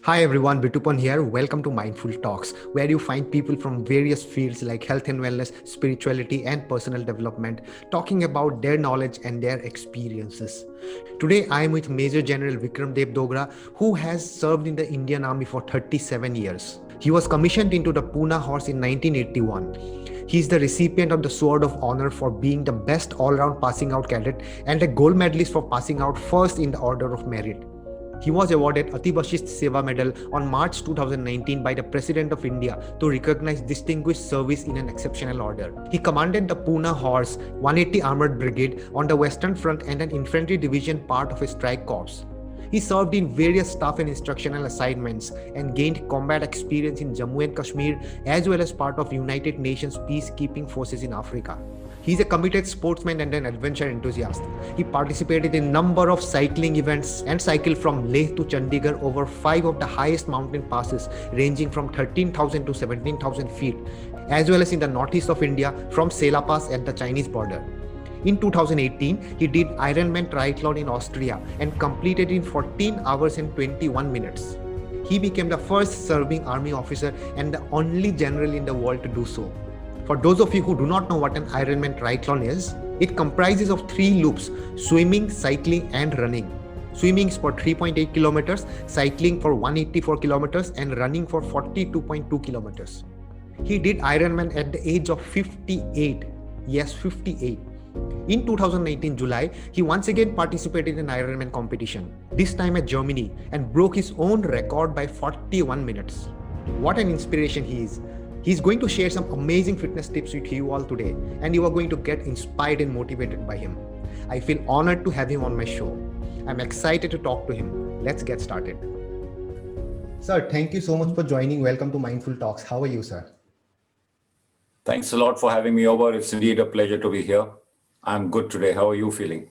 Hi everyone, Bitupan here. Welcome to Mindful Talks, where you find people from various fields like health and wellness, spirituality, and personal development talking about their knowledge and their experiences. Today I am with Major General Vikram Dev Dogra, who has served in the Indian Army for 37 years. He was commissioned into the Pune Horse in 1981. He is the recipient of the Sword of Honor for being the best all round passing out cadet and a gold medalist for passing out first in the Order of Merit. He was awarded Ati Bashist Seva Medal on March 2019 by the President of India to recognize distinguished service in an exceptional order. He commanded the Pune Horse 180 Armored Brigade on the Western Front and an infantry division part of a strike corps. He served in various staff and instructional assignments and gained combat experience in Jammu and Kashmir as well as part of United Nations peacekeeping forces in Africa. He is a committed sportsman and an adventure enthusiast. He participated in a number of cycling events and cycled from Leh to Chandigarh over 5 of the highest mountain passes ranging from 13,000 to 17,000 feet, as well as in the northeast of India from Sela Pass at the Chinese border. In 2018, he did Ironman triathlon in Austria and completed in 14 hours and 21 minutes. He became the first serving army officer and the only general in the world to do so. For those of you who do not know what an Ironman triathlon is, it comprises of 3 loops: swimming, cycling, and running. Swimming is for 3.8 kilometers, cycling for 184 kilometers, and running for 42.2 kilometers. He did Ironman at the age of 58. Yes, 58. In 2019 July, he once again participated in Ironman competition, this time at Germany, and broke his own record by 41 minutes. What an inspiration he is. He's going to share some amazing fitness tips with you all today, and you are going to get inspired and motivated by him. I feel honored to have him on my show. I'm excited to talk to him. Let's get started. Sir, thank you so much for joining. Welcome to Mindful Talks. How are you, sir? Thanks a lot for having me over. It's indeed a pleasure to be here. I'm good today. How are you feeling?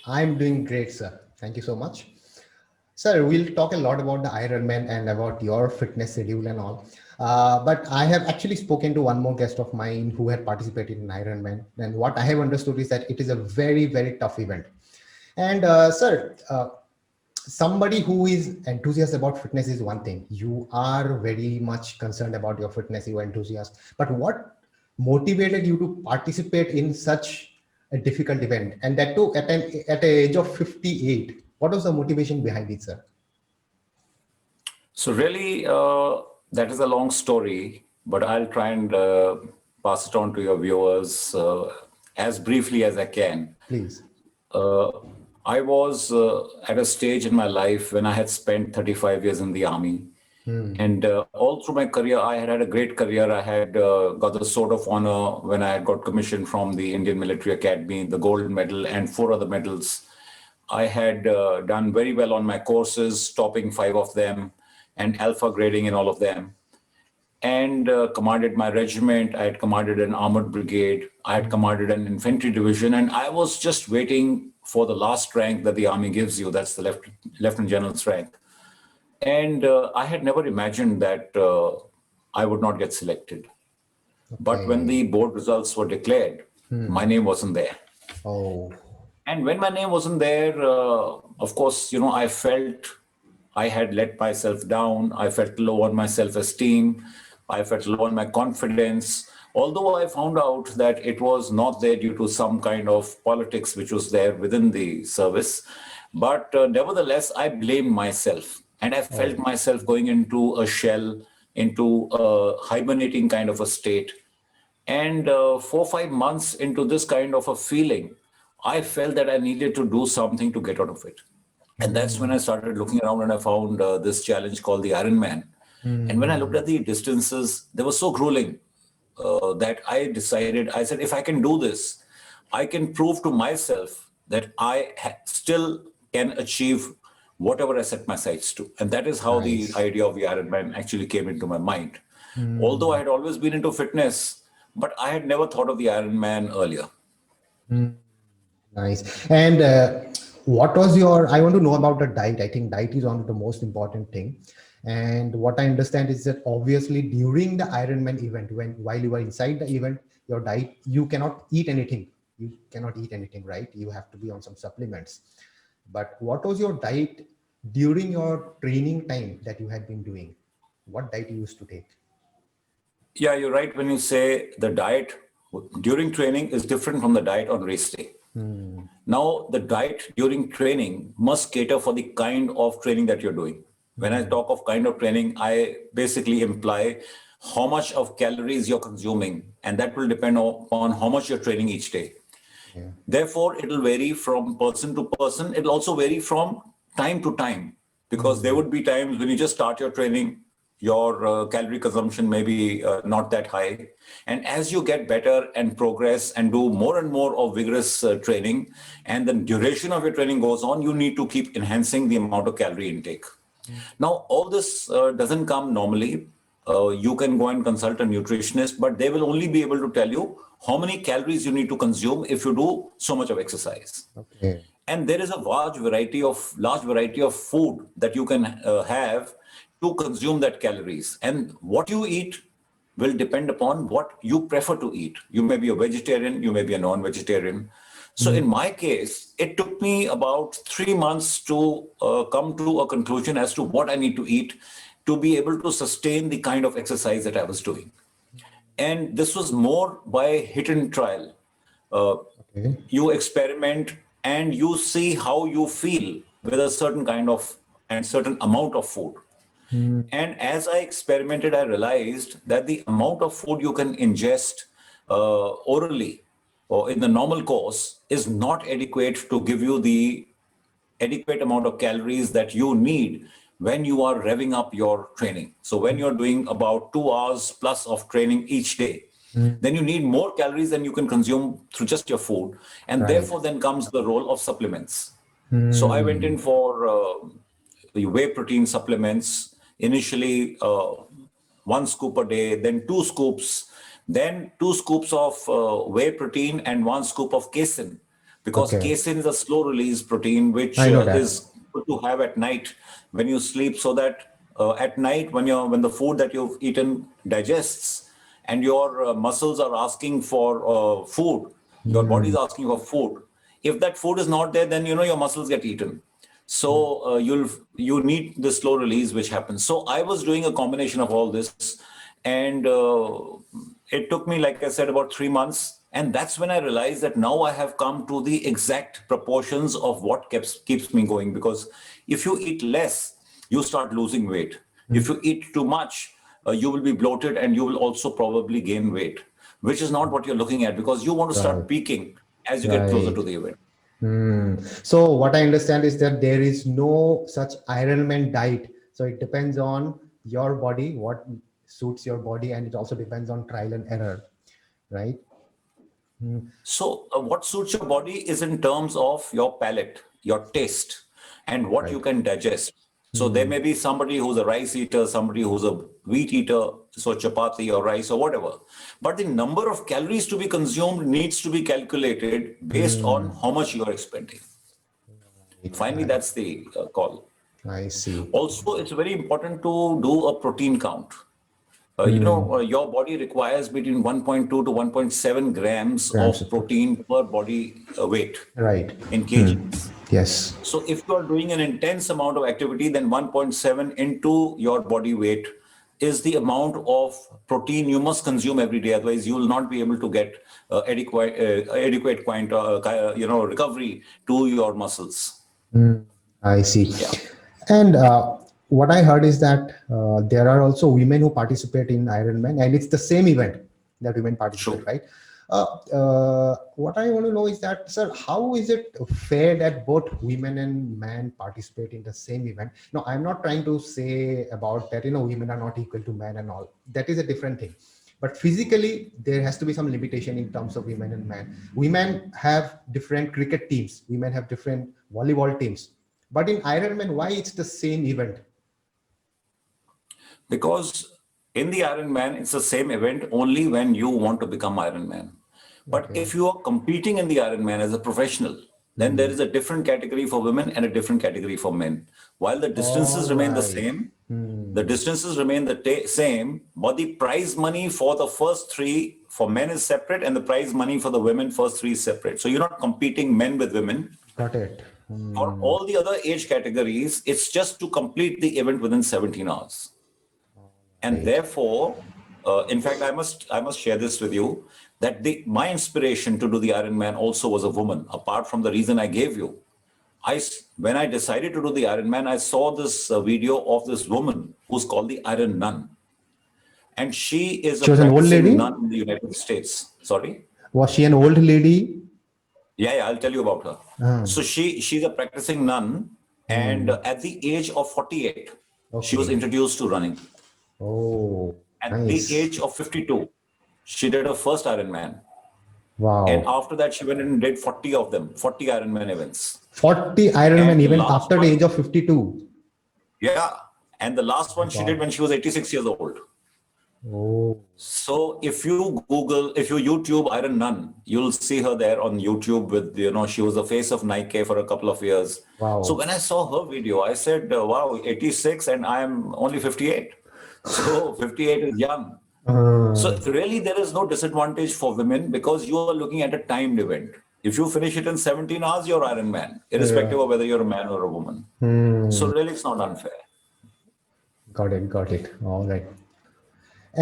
I'm doing great, sir. Thank you so much. Sir, we'll talk a lot about the Ironman and about your fitness schedule and all. But I have actually spoken to one more guest of mine who had participated in Ironman. And what I have understood is that it is a very, very tough event. And sir, somebody who is enthusiastic about fitness is one thing. You are very much concerned about your fitness, you are enthusiast. But what motivated you to participate in such a difficult event, and that too at an age of 58? What was the motivation behind it, sir? So, really, that is a long story, but I'll try and pass it on to your viewers as briefly as I can. Please. Uh, I was at a stage in my life when I had spent 35 years in the army. And all through my career, I had had a great career. I had got the Sword of Honor when I had got commissioned from the Indian Military Academy, the gold medal, and 4 other medals. I had done very well on my courses, topping 5 of them, and alpha grading in all of them. And commanded my regiment. I had commanded an armored brigade. I had commanded an infantry division. And I was just waiting for the last rank that the army gives you. That's the lieutenant general's rank. And I had never imagined that I would not get selected. But when Okay. the board results were declared, my name wasn't there. Oh. And when my name wasn't there, of course, I felt I had let myself down. I felt low on my self-esteem. I felt low on my confidence. Although I found out that it was not there due to some kind of politics which was there within the service. But nevertheless, I blamed myself. And I felt Oh. myself going into a shell, into a hibernating kind of a state. And 4 or 5 months into this kind of a feeling, I felt that I needed to do something to get out of it. And that's when I started looking around and I found this challenge called the Ironman. And when I looked Hmm. at the distances, they were so grueling that I decided, I said, if I can do this, I can prove to myself that I still can achieve whatever I set my sights to. And that is how the Nice. idea of the Ironman actually came into my mind. Although I Hmm. had always been into fitness, but I had never thought of the Ironman earlier. Hmm. Nice. And what was your? I want to know about the diet. I think diet is one of the most important thing. And what I understand is that obviously during the Ironman event, when while you are inside the event, your diet, you cannot eat anything. You cannot eat anything, right? You have to be on some supplements. But what was your diet during your training time that you had been doing, what diet you used to take? Yeah, you're right when you say the diet during training is different from the diet on race day. Now, the diet during training must cater for the kind of training that you're doing. When I talk of kind of training, I basically imply how much of calories you're consuming, and that will depend upon how much you're training each day. Yeah. Therefore, it will vary from person to person. It'll also vary from time to time because there would be times when you just start your training, your calorie consumption may be not that high. And as you get better and progress and do more and more of vigorous training, and the duration of your training goes on, you need to keep enhancing the amount of calorie intake. Now, all this doesn't come normally. You can go and consult a nutritionist, but they will only be able to tell you how many calories you need to consume if you do so much of exercise. Okay. And there is a large variety of food that you can have to consume that calories. And what you eat will depend upon what you prefer to eat. You may be a vegetarian, you may be a non-vegetarian. So in my case, it took me about 3 months to come to a conclusion as to what I need to eat to be able to sustain the kind of exercise that I was doing. And this was more by hit and trial. Uh, Okay. you experiment and you see how you feel with a certain kind of and certain amount of food. And as I experimented, I realized that the amount of food you can ingest orally or in the normal course is not adequate to give you the adequate amount of calories that you need when you are revving up your training. So when you're doing about 2 hours plus of training each day, then you need more calories than you can consume through just your food. And Right. therefore, then comes the role of supplements. So I went in for the whey protein supplements. Initially, 1 scoop a day, then 2 scoops, then 2 scoops of whey protein and 1 scoop of casein. Because Okay. casein is a slow release protein, which I know that. is good to have at night when you sleep, so that at night when the food that you've eaten digests and your muscles are asking for food, your body is asking for food. If that food is not there, then your muscles get eaten. So you need the slow release which happens. So I was doing a combination of all this, and it took me, like I said, about 3 months, and that's when I realized that now I have come to the exact proportions of what keeps me going. Because if you eat less, you start losing weight. If you eat too much, you will be bloated and you will also probably gain weight, which is not what you're looking at, because you want to Right. start peaking as you get closer to Right. the event. So what I understand is that there is no such Ironman diet. So it depends on your body, what suits your body, and it also depends on trial and error, right? So, what suits your body is in terms of your palate, your taste, and what you Right. can digest. So, there may be somebody who's a rice eater, somebody who's a wheat eater, so chapati or rice or whatever. But the number of calories to be consumed needs to be calculated based on how much you are expending. Finally, Right. that's the call. I see. Also, it's very important to do a protein count. Your body requires between 1.2 to 1.7 grams Grams of of protein. protein per body weight Right. in kgs. Yes. So if you are doing an intense amount of activity, then 1.7 into your body weight is the amount of protein you must consume every day. Otherwise, you will not be able to get adequate recovery to your muscles. I see. Yeah. And what I heard is that there are also women who participate in Ironman, and it's the same event that women participate, True. right? What I want to know is that, sir, how is it fair that both women and men participate in the same event? No, I'm not trying to say about that, women are not equal to men and all. That is a different thing. But physically, there has to be some limitation in terms of women and men. Women have different cricket teams, women have different volleyball teams, but in Ironman, why it's the same event? Because in the Ironman, it's the same event only when you want to become Ironman. But Okay. if you are competing in the Ironman as a professional, then there is a different category for women and a different category for men. While the All distances remain the right. same, the distances remain the same, but the prize money for the first three for men is separate, and the prize money for the women first three is separate. So you're not competing men with women. Got it. For all the other age categories, it's just to complete the event within 17 hours. And Right. therefore, in fact, I must share this with you that my inspiration to do the Ironman also was a woman. Apart from the reason I gave you, when I decided to do the Ironman, I saw this video of this woman who's called the Iron Nun, and she is a She was an old practicing lady? nun in the United States. Sorry. Was she an old lady? Yeah, I'll tell you about her. Ah, So she's a practicing nun, and hmm. at the age of 48, she was Okay. introduced to running. Oh, At the nice. age of 52, she did her first Ironman. And Wow. after that, she went and did 40 of them, 40 Ironman events. 40 And Ironman the event last after the one, age of 52. yeah. And the last My one she did God. when she was 86 years old. Oh, So if you YouTube Iron Nun, you'll see her there on YouTube with, she was the face of Nike for a couple of years. So wow. when I saw her video, I said, wow, 86 and I'm only 58. So 58 is young. So Uh, really, there is no disadvantage for women because you are looking at a timed event. If you finish it in 17 hours, you're Iron Man, yeah. irrespective of whether you're a man or a woman. So Hmm. really, it's not unfair. Got it. Got it. All right.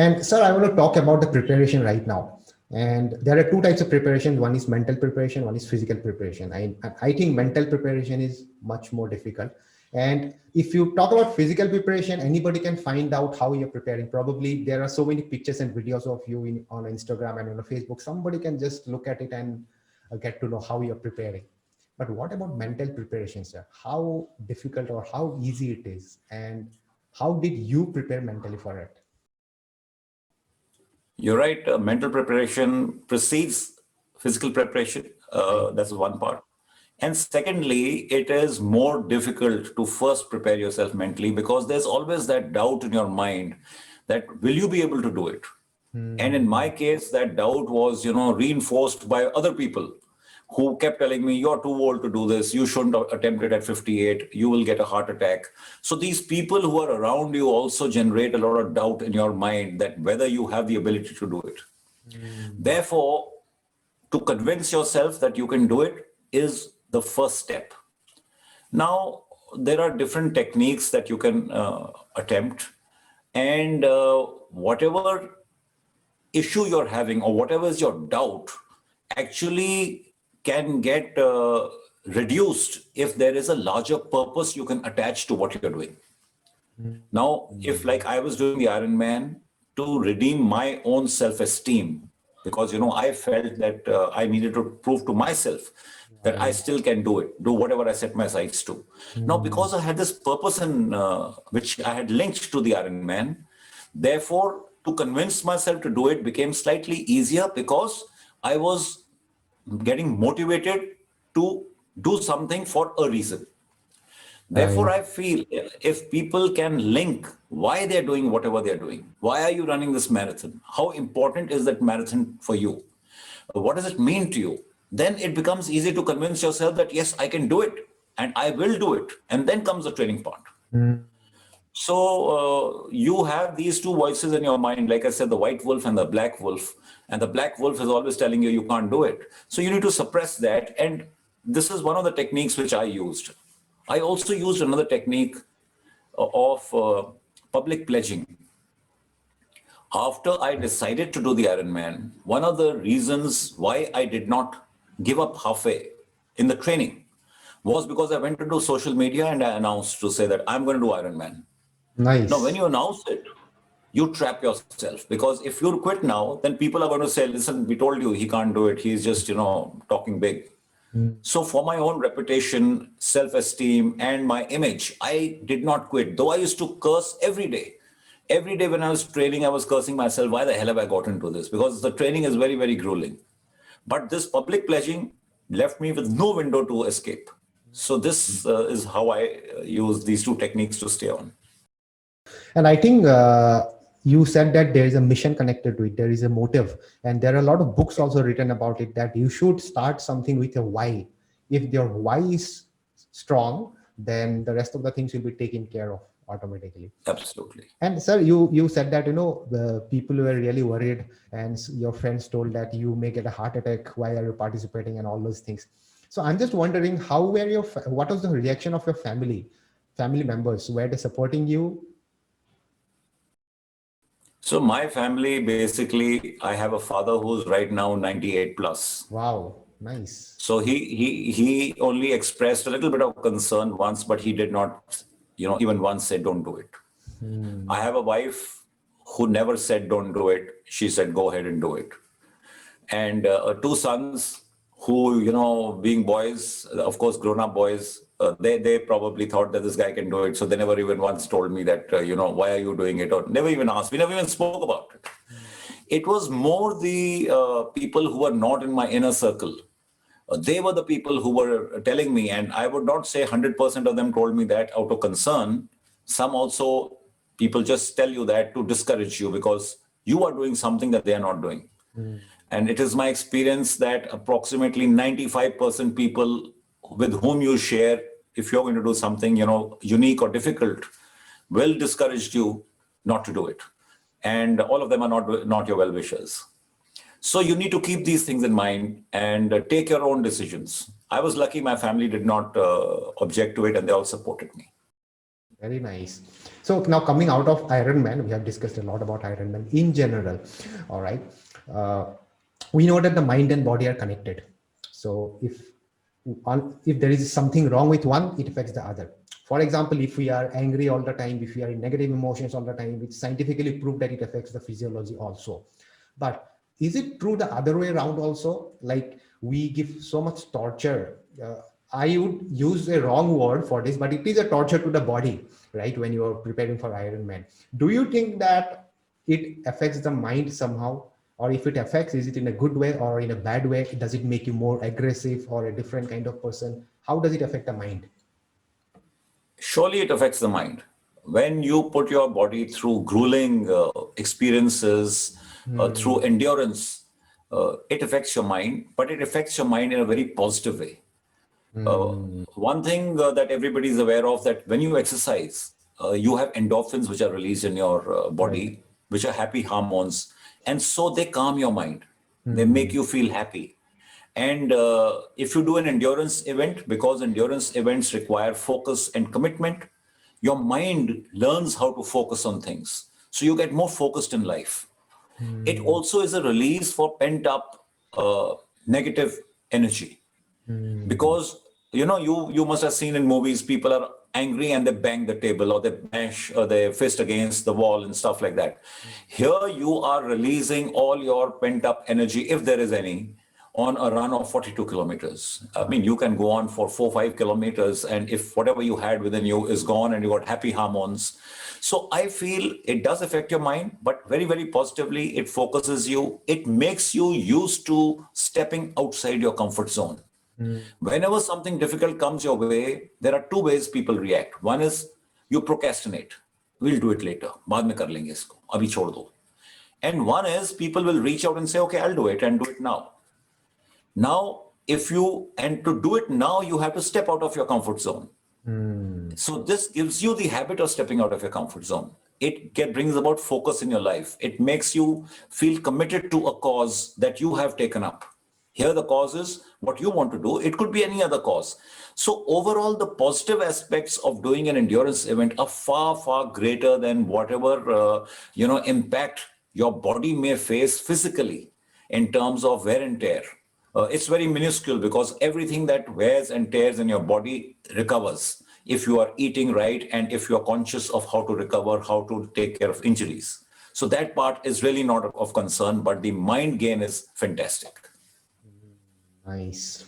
And sir, I want to talk about the preparation right now. And there are two types of preparation. One is mental preparation, one is physical preparation. I think mental preparation is much more difficult. And if you talk about physical preparation, anybody can find out how you're preparing. Probably there are so many pictures and videos of you on Instagram and on Facebook. Somebody can just look at it and get to know how you're preparing. But what about mental preparation, sir? How difficult or how easy it is? And how did you prepare mentally for it? You're right. Mental preparation precedes physical preparation. Right. That's one part. And secondly, it is more difficult to first prepare yourself mentally because there's always that doubt in your mind that will you be able to do it? And in my case, that doubt was, reinforced by other people who kept telling me, you're too old to do this. You shouldn't attempt it at 58. You will get a heart attack. So these people who are around you also generate a lot of doubt in your mind that whether you have the ability to do it. Mm, Therefore, to convince yourself that you can do it is the first step. Now, there are different techniques that you can attempt. And whatever issue you're having or whatever is your doubt actually can get reduced if there is a larger purpose you can attach to what you're doing. Now, if mm, like I was doing the Ironman to redeem my own self-esteem, because I felt that I needed to prove to myself that I right. still can do it, do whatever I set my sights to. Now, Mm, because I had this purpose in which I had linked to the Ironman, therefore, to convince myself to do it became slightly easier because I was getting motivated to do something for a reason. Therefore, right. I feel if people can link why they're doing whatever they're doing, why are you running this marathon? How important is that marathon for you? What does it mean to you? Then it becomes easy to convince yourself that, yes, I can do it and I will do it. And then comes the training part. Mm, So you have these two voices in your mind, like I said, the white wolf and the black wolf. And the black wolf is always telling you can't do it. So you need to suppress that. And this is one of the techniques which I used. I also used another technique of public pledging. After I decided to do the Ironman, one of the reasons why I did not give up halfway in the training was because I went into social media and I announced to say that I'm going to do Ironman. Now, when nice. you announce it, you trap yourself because if you quit now, then people are going to say, listen, we told you he can't do it. He's just, talking big. Mm, So for my own reputation, self-esteem, and my image, I did not quit. Though I used to curse every day. Every day when I was training, I was cursing myself. Why the hell have I got into this? Because the training is very, very grueling. But this public pledging left me with no window to escape. So this is how I use these two techniques to stay on. And I think you said that there is a mission connected to it. There is a motive, and there are a lot of books also written about it. That you should start something with a why. If your why is strong, then the rest of the things will be taken care of automatically. Absolutely. And sir, you said that the people were really worried, and your friends told that you may get a heart attack. Why are you participating and all those things? So I'm just wondering, what was the reaction of your family members? Were they supporting you? So my family, basically, I have a father who's right now 98 plus. Wow, nice. So he only expressed a little bit of concern once, but he did not, even once say don't do it. I have a wife who never said don't do it. She said go ahead and do it. And two sons who, being boys, of course, grown-up boys, they probably thought that this guy can do it. So they never even once told me that, why are you doing it? Or never even asked. We never even spoke about it. It was more the people who were not in my inner circle. They were the people who were telling me, and I would not say 100% of them told me that out of concern. Some also, people just tell you that to discourage you because you are doing something that they are not doing. And it is my experience that approximately 95% people with whom you share, if you're going to do something, unique or difficult, will discourage you not to do it. And all of them are not your well-wishers. So you need to keep these things in mind and take your own decisions. I was lucky my family did not object to it and they all supported me. Very nice. So now coming out of Ironman, we have discussed a lot about Ironman in general. All right. Uh, we know that the mind and body are connected. So if there is something wrong with one, it affects the other. For example, if we are angry all the time, if we are in negative emotions all the time, it's scientifically proved that it affects the physiology also. But is it true the other way around also? Like we give so much torture. I would use a wrong word for this, but it is a torture to the body, right? When you are preparing for Ironman. Do you think that it affects the mind somehow? Or if it affects, is it in a good way or in a bad way? Does it make you more aggressive or a different kind of person? How does it affect the mind? Surely it affects the mind. When you put your body through grueling experiences, through endurance, it affects your mind, but it affects your mind in a very positive way. One thing that everybody is aware of, that when you exercise, you have endorphins which are released in your body, Right. which are happy hormones, and so they calm your mind. They make you feel happy. And if you do an endurance event, because endurance events require focus and commitment, your mind learns how to focus on things. So you get more focused in life. It also is a release for pent up negative energy, because you must have seen in movies, people are angry and they bang the table or they bash their fist against the wall and stuff like that. Here you are releasing all your pent up energy, if there is any, on a run of 42 kilometers. I mean, you can go on for 4 or 5 kilometers, and if whatever you had within you is gone and you got happy hormones. So I feel it does affect your mind, but very, very positively. It focuses you, it makes you used to stepping outside your comfort zone. Whenever something difficult comes your way, there are two ways people react. One is you procrastinate. We'll do it later. बाद में कर लेंगे इसको. अभी छोड़ दो. And one is people will reach out and say, okay, I'll do it and do it now. Now, and to do it now, you have to step out of your comfort zone. So this gives you the habit of stepping out of your comfort zone. Brings about focus in your life. It makes you feel committed to a cause that you have taken up. Here, the cause is what you want to do. It could be any other cause. So overall, the positive aspects of doing an endurance event are far, far greater than whatever, impact your body may face physically in terms of wear and tear. It's very minuscule because everything that wears and tears in your body recovers if you are eating right and if you are conscious of how to recover, how to take care of injuries. So that part is really not of concern, but the mind gain is fantastic. Nice.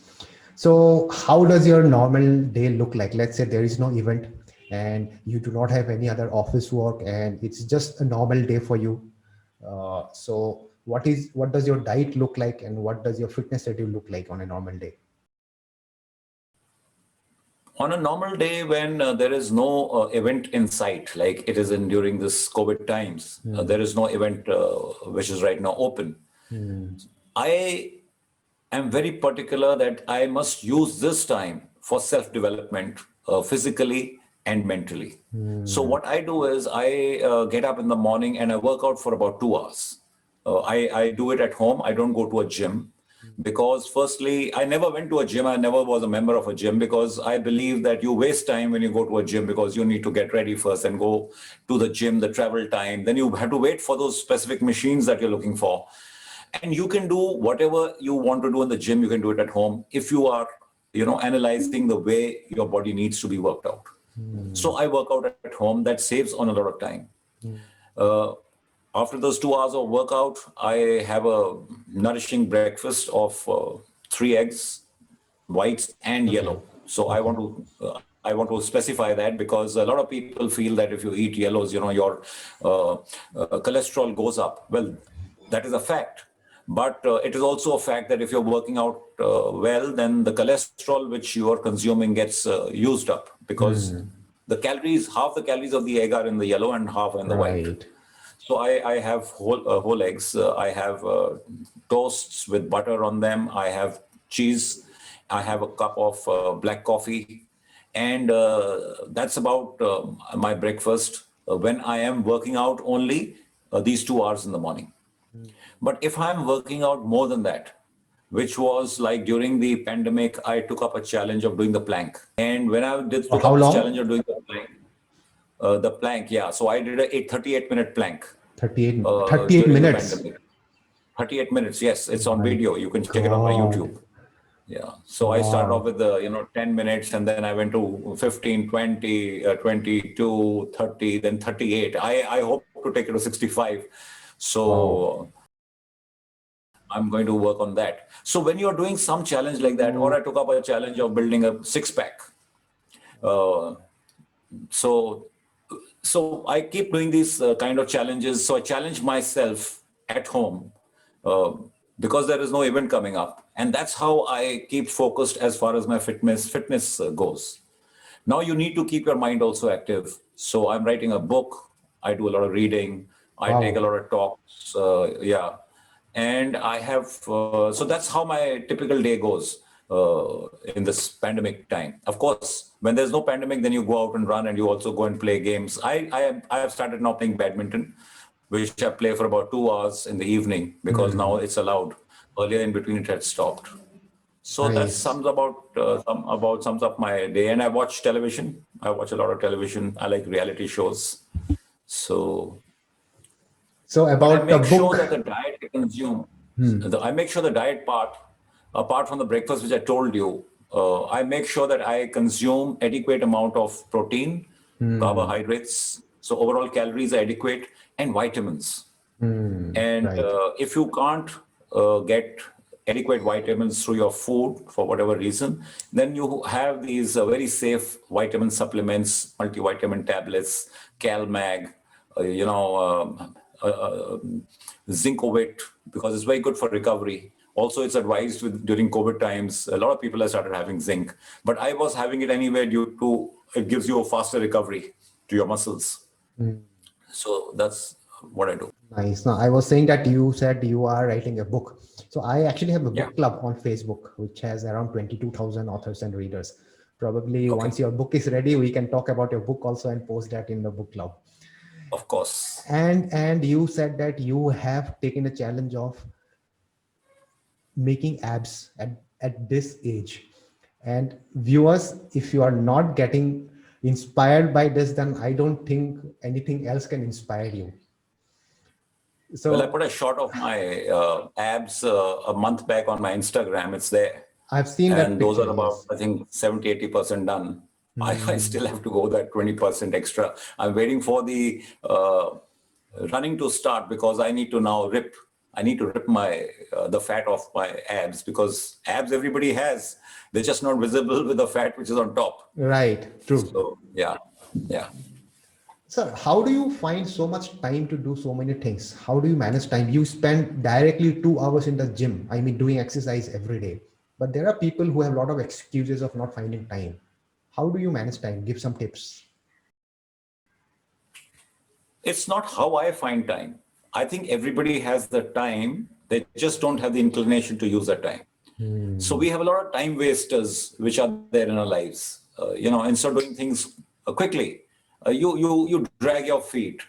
So how does your normal day look like? Let's say there is no event and you do not have any other office work and it's just a normal day for you. So what does your diet look like and what does your fitness schedule look like on a normal day? On a normal day when there is no event in sight, like it is in during this COVID times, there is no event which is right now open. I am very particular that I must use this time for self-development, physically and mentally. So what I do is I get up in the morning and I work out for about 2 hours. I do it at home. I don't go to a gym. because firstly, I never went to a gym. I never was a member of a gym because I believe that you waste time when you go to a gym because you need to get ready first and go to the gym, the travel time. Then you have to wait for those specific machines that you're looking for. And you can do whatever you want to do in the gym, you can do it at home if you are, analyzing the way your body needs to be worked out. So I work out at home. That saves on a lot of time. Uh, After those 2 hours of workout, I have a nourishing breakfast of 3 eggs, whites and Okay. yellow. So Okay. I want to specify that because a lot of people feel that if you eat yellows, your cholesterol goes up. Well, that is a fact. But it is also a fact that if you're working out well, then the cholesterol which you are consuming gets used up because half the calories of the egg are in the yellow and half are in the white. Right. So I have whole eggs. I have toasts with butter on them. I have cheese. I have a cup of black coffee, and that's about my breakfast when I am working out only these 2 hours in the morning. But if I'm working out more than that, which was like during the pandemic, I took up a challenge of doing the plank. And when I did For took how up this long? challenge of doing the plank, yeah. So I did a 38-minute plank 38 during the minutes. pandemic. 38 minutes, yes, it's on My video. You can check it on my God. YouTube. Yeah. So I started off Wow. with the, 10 minutes and then I went to 15, 20, 22, 30, then 38. I hope to take it to 65. Wow. So I'm going to work on that. So when you're doing some challenge like that, or I took up a challenge of building a six pack. Uh, so so I keep doing these kind of challenges. So I challenge myself at home uh, because there is no event coming up, and that's how I keep focused as far as my fitness goes. Now you need to keep your mind also active. So I'm writing a book. I do a lot of reading. I take a Wow. lot of talks. Yeah, and I have. So that's how my typical day goes in this pandemic time. Of course, when there's no pandemic, then you go out and run, and you also go and play games. I have started now playing badminton, which I play for about 2 hours in the evening because now Hmm. it's allowed. Earlier in between, it had stopped. So that Nice. sums up my day. And I watch television. I watch a lot of television. I like reality shows. So, So but I about the make sure that book. the diet I consume, I make sure the diet part, apart from the breakfast which I told you, I make sure that I consume adequate amount of protein, carbohydrates. So overall calories are adequate and vitamins. And Right. if you can't get adequate vitamins through your food for whatever reason, then you have these very safe vitamin supplements, multivitamin tablets, CalMag, Zincovit, because it's very good for recovery. Also, it's advised during COVID times. A lot of people have started having zinc, but I was having it anyway due to it gives you a faster recovery to your muscles. So that's what I do. Nice. Now, I was saying that you said you are writing a book. So I actually have a Yeah. book club on Facebook, which has around 22,000 authors and readers. Probably Okay. once your book is ready, we can talk about your book also and post that in the book club. Of course. And you said that you have taken a challenge of making abs at this age. And viewers, if you are not getting inspired by this, then I don't think anything else can inspire you. Well, I put So a shot of my abs a month back on my Instagram. It's there. I've seen that And those picture, are about, yes. I think, 70, 80% done. I Hmm. still have to go that 20% extra. I'm waiting for the running to start because I need to now rip. I need to rip my the fat off my abs because abs everybody has. They're just not visible with the fat which is on top. Right, true. So yeah, yeah. Sir, how do you find so much time to do so many things? How do you manage time? You spend directly 2 hours in the gym, I mean, doing exercise every day. But there are people who have a lot of excuses of not finding time. How do you manage time? Give some tips. It's not how I find time. I think everybody has the time. They just don't have the inclination to use that time. So we have a lot of time wasters which are there in our lives. Instead of doing things quickly, you drag your feet.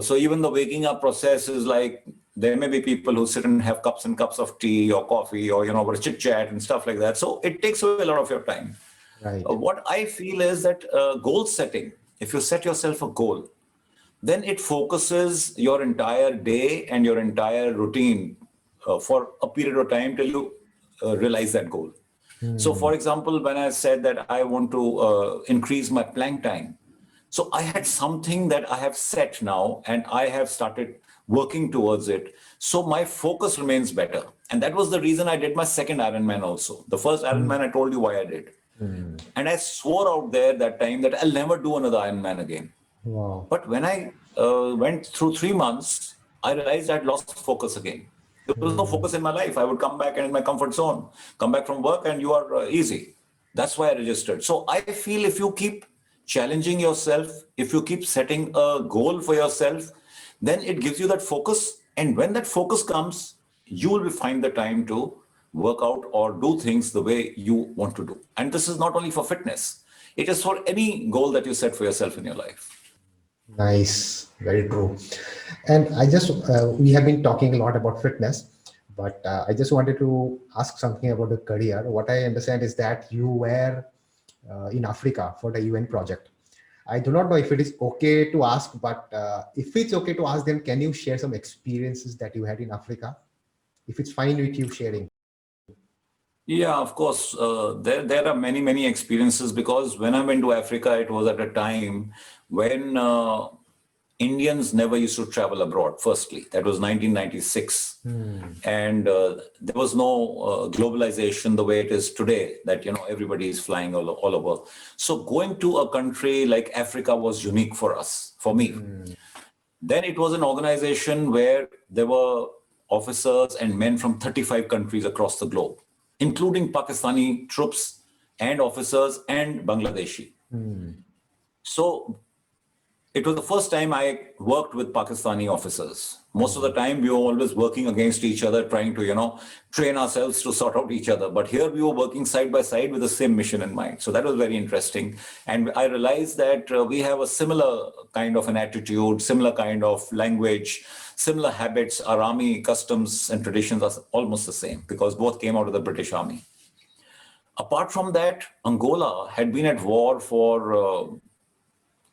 So even the waking up process is like there may be people who sit and have cups and cups of tea or coffee or, over a chit chat and stuff like that. So it takes away a lot of your time. Right. What I feel is that goal setting, if you set yourself a goal, then it focuses your entire day and your entire routine for a period of time till you realize that goal. So, for example, when I said that I want to increase my plank time, so I had something that I have set now and I have started working towards it. So my focus remains better. And that was the reason I did my second Ironman also. The first Ironman, I told you why I did. And I swore out there that time that I'll never do another Ironman again. Wow. But when I went through 3 months, I realized I'd lost focus again. There was no focus in my life. I would come back and in my comfort zone, come back from work and you are easy. That's why I registered. So I feel if you keep challenging yourself, if you keep setting a goal for yourself, then it gives you that focus. And when that focus comes, you will find the time to work out or do things the way you want to do. And this is not only for fitness, it is for any goal that you set for yourself in your life. Nice, very true. And we have been talking a lot about fitness, but I just wanted to ask something about the career. What I understand is that you were in Africa for the UN project. I do not know if it is okay to ask, but if it's okay to ask, then can you share some experiences that you had in Africa? If it's fine with you sharing. Yeah, of course. There are many experiences because when I went to Africa, it was at a time when Indians never used to travel abroad. Firstly, that was 1996, and there was no globalization the way it is today. That everybody is flying all over. So going to a country like Africa was unique for us, for me. Then it was an organization where there were officers and men from 35 countries across the globe, including Pakistani troops and officers and Bangladeshi. So it was the first time I worked with Pakistani officers. Most of the time we were always working against each other, trying to, train ourselves to sort out each other. But here we were working side by side with the same mission in mind. So that was very interesting. And I realized that we have a similar kind of an attitude, similar kind of language, similar habits. Our army customs and traditions are almost the same because both came out of the British Army. Apart from that, Angola had been at war for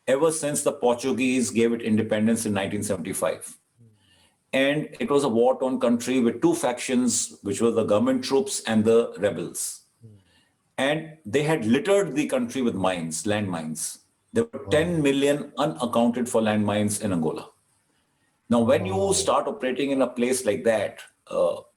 ever since the Portuguese gave it independence in 1975. And it was a war-torn country with two factions, which were the government troops and the rebels. And they had littered the country with mines, landmines. There were 10 million unaccounted for landmines in Angola. Now, when you start operating in a place like that,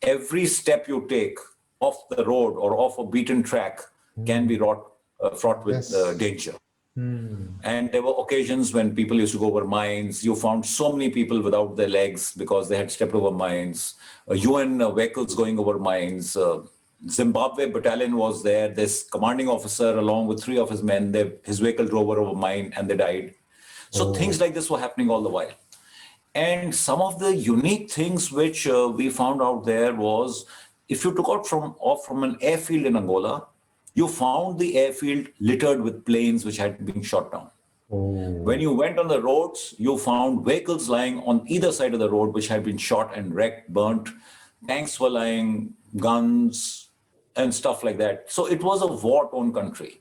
every step you take off the road or off a beaten track can be fraught with danger. And there were occasions when people used to go over mines. You found so many people without their legs because they had stepped over mines. UN vehicles going over mines. Zimbabwe battalion was there. This commanding officer, along with 3 of his men, his vehicle drove over a mine and they died. So things like this were happening all the while. And some of the unique things which we found out there was, if you took off from an airfield in Angola, you found the airfield littered with planes which had been shot down. When you went on the roads, you found vehicles lying on either side of the road which had been shot and wrecked, burnt. Tanks were lying, guns, and stuff like that. So it was a war-torn country.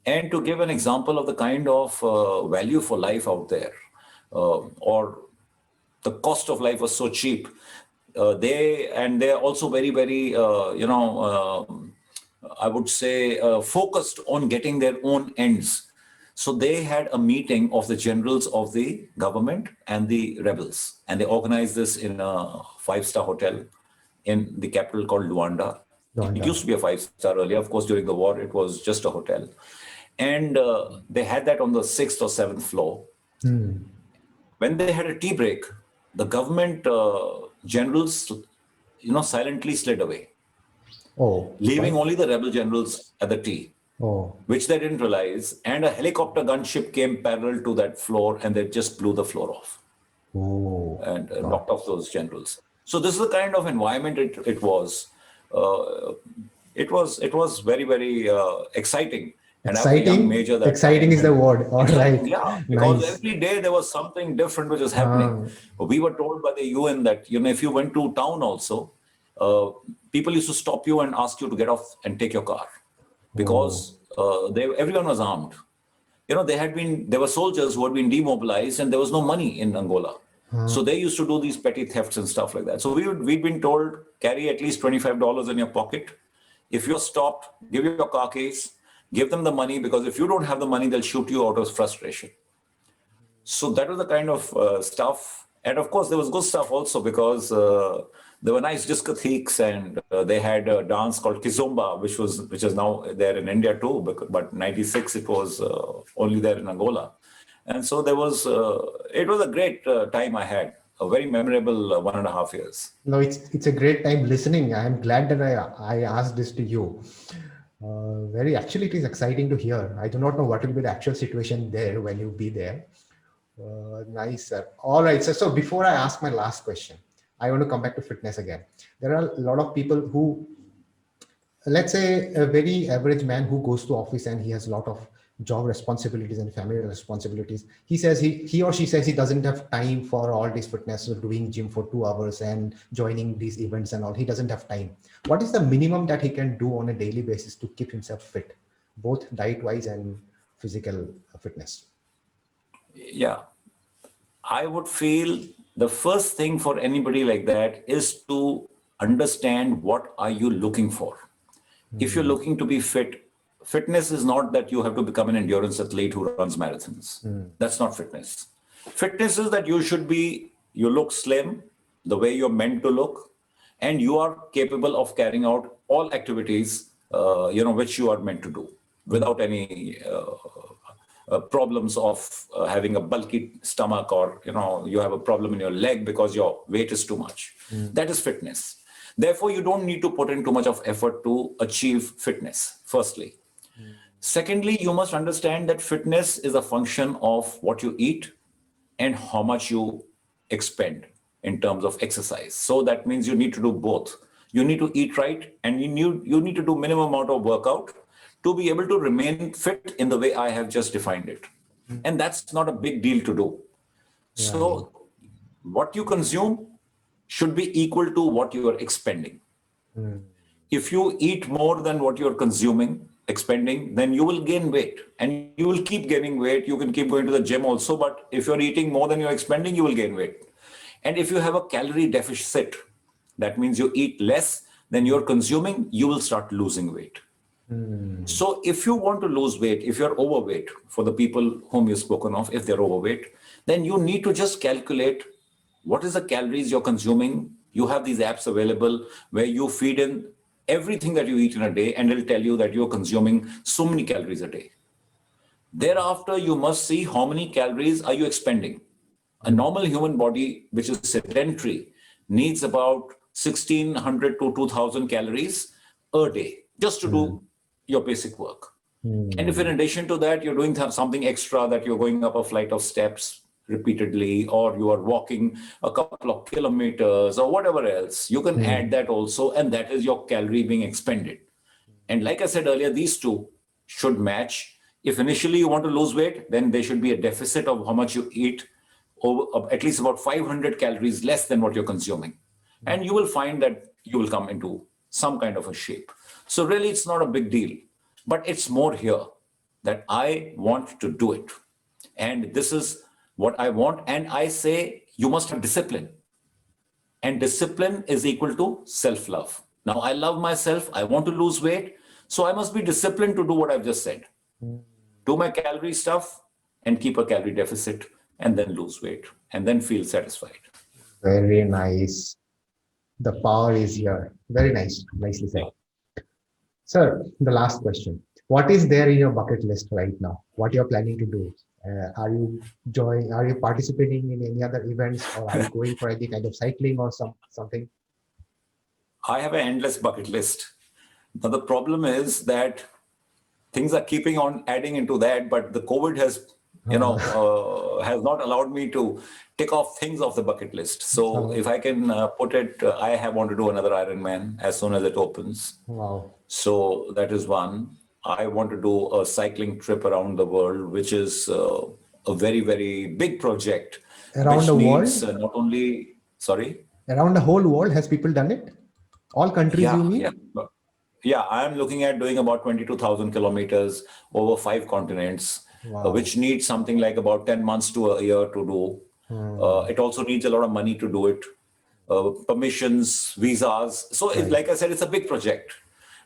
And to give an example of the kind of value for life out there, or the cost of life was so cheap, they're also very, I would say, focused on getting their own ends. So they had a meeting of the generals of the government and the rebels, and they organized this in a 5-star hotel in the capital called Luanda. It used to be a 5-star earlier. Of course, during the war, it was just a hotel. And they had that on the 6th or 7th floor. When they had a tea break, the government generals, silently slid away. Leaving only the rebel generals at the tea, which they didn't realize. And a helicopter gunship came parallel to that floor and they just blew the floor off and knocked off those generals. So this is the kind of environment it was. It was very, very exciting. And I was a young Exciting. major that Exciting time. is the And word. All exciting, right. yeah, because Nice. every day there was something different which was happening. Uh, We were told by the UN that, if you went to town also, uh, people used to stop you and ask you to get off and take your car oh. because everyone was armed. There were soldiers who had been demobilized and there was no money in Angola. So they used to do these petty thefts and stuff like that. So we'd been told, carry at least $25 in your pocket. If you're stopped, give your car keys, give them the money, because if you don't have the money, they'll shoot you out of frustration. So that was the kind of stuff. And of course, there was good stuff also, because there were nice discotheques, and they had a dance called Kizomba, which is now there in India too. But '96 it was only there in Angola, and so it was a great time I had, a very memorable 1.5 years. No, it's a great time listening. I'm glad that I asked this to you. Very actually, it is exciting to hear. I do not know what will be the actual situation there when you be there. Nice, sir. All right, sir. So before I ask my last question, I want to come back to fitness again. There are a lot of people who, let's say, a very average man who goes to office and he has a lot of job responsibilities and family responsibilities. He says he or she says he doesn't have time for all this fitness, so doing gym for 2 hours and joining these events and all. He doesn't have time. What is the minimum that he can do on a daily basis to keep himself fit, both diet wise and physical fitness? Yeah, I would feel the first thing for anybody like that is to understand what are you looking for. If you're looking to be fit, fitness is not that you have to become an endurance athlete who runs marathons. That's not fitness. Fitness is that you look slim, the way you're meant to look, and you are capable of carrying out all activities, which you are meant to do without any problems of having a bulky stomach, or you have a problem in your leg because your weight is too much. That is fitness. Therefore, you don't need to put in too much of effort to achieve fitness, firstly. Secondly, you must understand that fitness is a function of what you eat and how much you expend in terms of exercise. So that means you need to do both. You need to eat right, and you need to do minimum amount of workout to be able to remain fit in the way I have just defined it. And that's not a big deal to do. Right. So what you consume should be equal to what you are expending. If you eat more than what you're consuming, expending, then you will gain weight, and you will keep gaining weight. You can keep going to the gym also, but if you're eating more than you're expending, you will gain weight. And if you have a calorie deficit, that means you eat less than you're consuming, you will start losing weight. So if you want to lose weight, if you're overweight, for the people whom you've spoken of, if they're overweight, then you need to just calculate what is the calories you're consuming. You have these apps available where you feed in everything that you eat in a day, and it'll tell you that you're consuming so many calories a day. Thereafter, you must see how many calories are you expending. A normal human body, which is sedentary, needs about 1,600 to 2,000 calories a day just to do your basic work. And if in addition to that, you're doing something extra, that you're going up a flight of steps repeatedly, or you are walking a couple of kilometers or whatever else, you can add that also, and that is your calorie being expended. And like I said earlier, these two should match. If initially you want to lose weight, then there should be a deficit of how much you eat, over at least about 500 calories less than what you're consuming. And you will find that you will come into some kind of a shape. So really, it's not a big deal, but it's more here that I want to do it. And this is what I want. And I say, you must have discipline. And discipline is equal to self-love. Now, I love myself. I want to lose weight. So I must be disciplined to do what I've just said. Do my calorie stuff and keep a calorie deficit, and then lose weight, and then feel satisfied. Very nice. The power is here. Very nice. Nicely said. Yeah. Sir, the last question. What is there in your bucket list right now? What you're planning to do? Are you participating in any other events, or are you going for any kind of cycling or something? I have an endless bucket list. Now, the problem is that things are keeping on adding into that, but the COVID has not allowed me to tick off things off the bucket list. So if I can put it, I want to do another Ironman as soon as it opens. Wow. So that is one. I want to do a cycling trip around the world, which is a very, very big project, Around which the needs world? not only, sorry, Around the whole world, has people done it? All countries, you yeah, yeah. mean? Yeah, I'm looking at doing about 22,000 kilometers over 5 continents, Wow. which needs something like about 10 months to a year to do. Hmm. It also needs a lot of money to do it, permissions, visas. So, Right. like I said, it's a big project,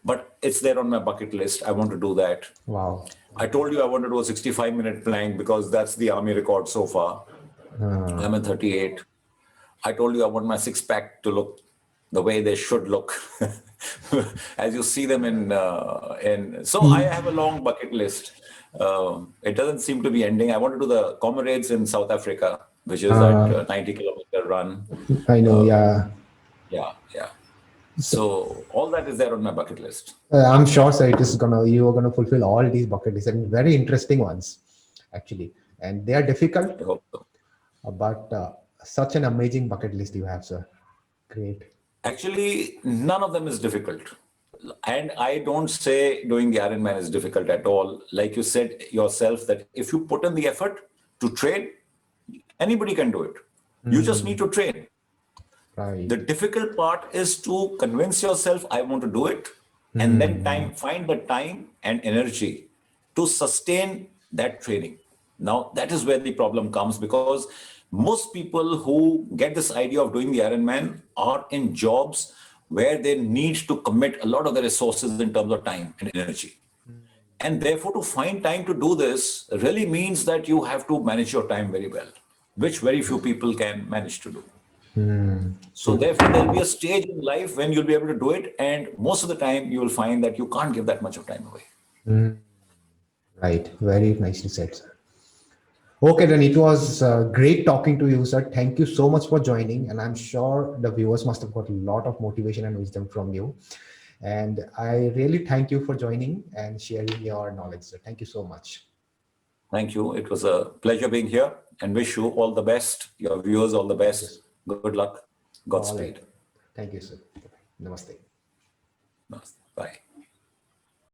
but it's there on my bucket list. I want to do that. Wow. I told you I want to do a 65-minute plank because that's the army record so far. Uh, I'm in 38. I told you I want my six pack to look the way they should look, as you see them in. So I have a long bucket list. It doesn't seem to be ending. I want to do the Comrades in South Africa, which is that uh, 90-kilometer run. I know, yeah. Yeah, yeah. So, So all that is there on my bucket list. I'm sure, sir, you are gonna fulfill all these bucket lists and very interesting ones, actually. And they are difficult, I hope so. but such an amazing bucket list you have, sir. Great. Actually, none of them is difficult. And I don't say doing the Ironman is difficult at all. Like you said yourself, that if you put in the effort to train, anybody can do it. You just need Hmm. to train. Right. The difficult part is to convince yourself, I want to do it, and then Hmm. find the time and energy to sustain that training. Now, that is where the problem comes because most people who get this idea of doing the Ironman are in jobs where they need to commit a lot of their resources in terms of time and energy. And therefore, to find time to do this really means that you have to manage your time very well, which very few people can manage to do. Hmm. So True. therefore, there'll be a stage in life when you'll be able to do it, and most of the time you will find that you can't give that much of time away. Hmm. Right. Very nicely said, sir. Okay, then it was great talking to you, sir. Thank you so much for joining. And I'm sure the viewers must have got a lot of motivation and wisdom from you. And I really thank you for joining and sharing your knowledge, sir. Thank you so much. Thank you. It was a pleasure being here, and wish you all the best. Your viewers all the Thank you, best. sir. Good luck. All right. Godspeed. Thank you, sir. Namaste.